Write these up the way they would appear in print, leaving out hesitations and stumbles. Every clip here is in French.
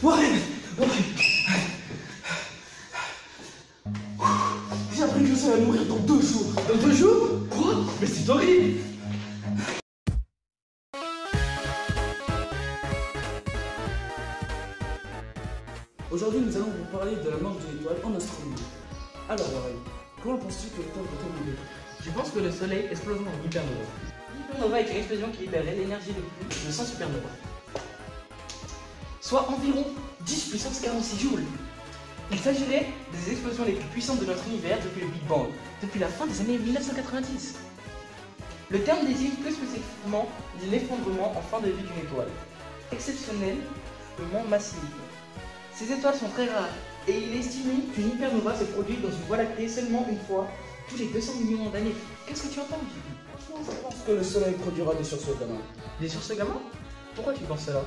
Warren, j'ai appris que le soleil va mourir dans 2 jours. Dans 2 jours? Quoi? Mais c'est horrible! Aujourd'hui, nous allons vous parler de la marche d'une étoile en astronomie. Alors, Warren, comment penses-tu que l'étoile peut évoluer? Je pense que le Soleil explose en hypernova. L'hypernova est une explosion qui libérerait l'énergie de plus de 100 supernovas, soit environ 10 puissance 46 joules. Il s'agirait des explosions les plus puissantes de notre univers depuis le Big Bang, depuis la fin des années 1990. Le terme désigne plus spécifiquement l'effondrement en fin de vie d'une étoile, exceptionnellement massive. Ces étoiles sont très rares et il est estimé qu'une hypernova se produit dans une voie lactée seulement une fois tous les 200 millions d'années. Qu'est-ce que tu entends, JP? Je pense que le soleil produira des sursauts gamma. Des sursauts gamma? Pourquoi tu penses cela?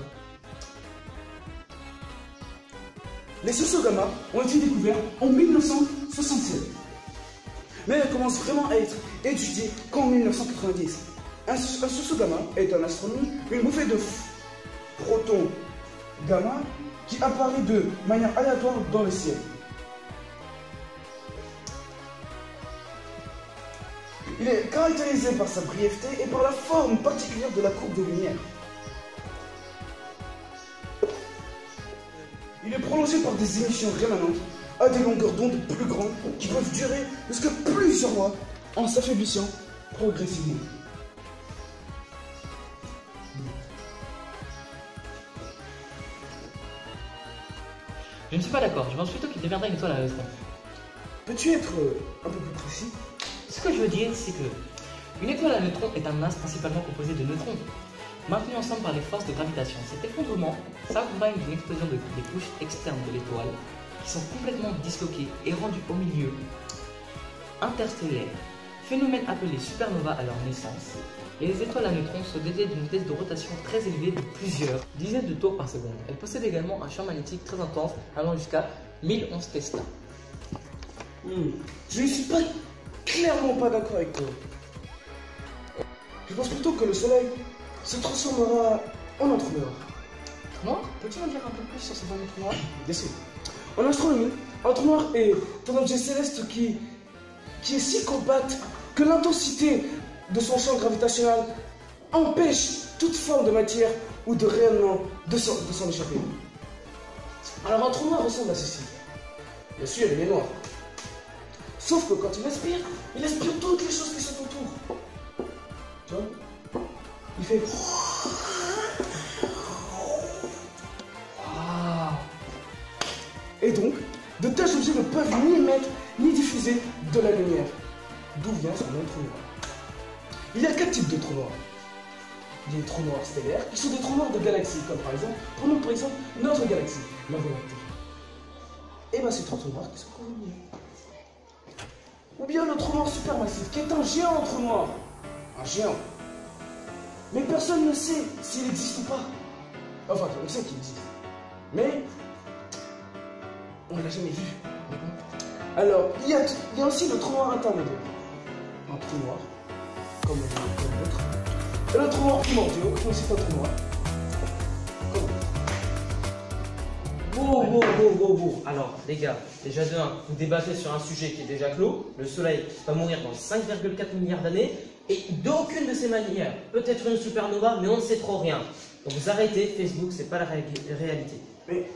Les sursauts gamma ont été découverts en 1967. Mais elles commencent vraiment à être étudiées qu'en 1990. Un sursaut gamma est en astronomie une bouffée de protons gamma qui apparaît de manière aléatoire dans le ciel. Il est caractérisé par sa brièveté et par la forme particulière de la courbe de lumière. Il est prolongé par des émissions rémanentes à des longueurs d'onde plus grandes qui peuvent durer jusqu'à plusieurs mois en s'affaiblissant progressivement. Je ne suis pas d'accord, je pense plutôt qu'il deviendra une étoile à neutrons. Peux-tu être un peu plus précis? Ce que je veux dire, c'est que une étoile à neutrons est un astre principalement composé de neutrons, maintenus ensemble par les forces de gravitation. Cet effondrement s'accompagne d'une explosion des couches externes de l'étoile qui sont complètement disloquées et rendues au milieu interstellaire, phénomène appelé supernova à leur naissance. Et les étoiles à neutrons sont dotées d'une vitesse de rotation très élevée de plusieurs dizaines de tours par seconde. Elles possèdent également un champ magnétique très intense allant jusqu'à 1011 Tesla. Je ne suis clairement pas d'accord avec toi. Je pense plutôt que le soleil se transformera en un trou noir. Noir? Peux-tu m'en dire un peu plus sur ce fameux trou noir? Bien sûr. En astronomie, un trou noir est un objet céleste qui est si compact que l'intensité de son champ gravitationnel empêche toute forme de matière ou de rayonnement de s'en échapper. Alors un trou noir ressemble à ceci. Bien sûr, il est noir. Sauf que quand il aspire toutes les choses qui sont autour. Tu vois? Il fait... Et donc, de tels objets ne peuvent ni émettre ni diffuser de la lumière. D'où vient son nom trou noir. Il y a 4 types de trous noirs. Il y a des trous noirs stellaires, qui sont des trous noirs de galaxies, comme par exemple, prenons par exemple notre galaxie, la Voie lactée. Et bien c'est des trous noirs qui sont combinés. Ou bien le trou noir supermassif, qui est un géant trou noir. Un géant. Mais personne ne sait s'il existe ou pas. Enfin, on sait qu'il existe. Mais on ne l'a jamais vu. Alors, il y a aussi le trou noir intermédiaire. Un trou noir, comme l'autre. Et le trou noir primordial, qui est aussi un trou noir. Wow. Alors, les gars, déjà de 1, vous débattez sur un sujet qui est déjà clos. Le Soleil va mourir dans 5,4 milliards d'années. Et d'aucune de ces manières, peut-être une supernova, mais on ne sait trop rien. Donc vous arrêtez, Facebook, c'est pas la réalité. Mais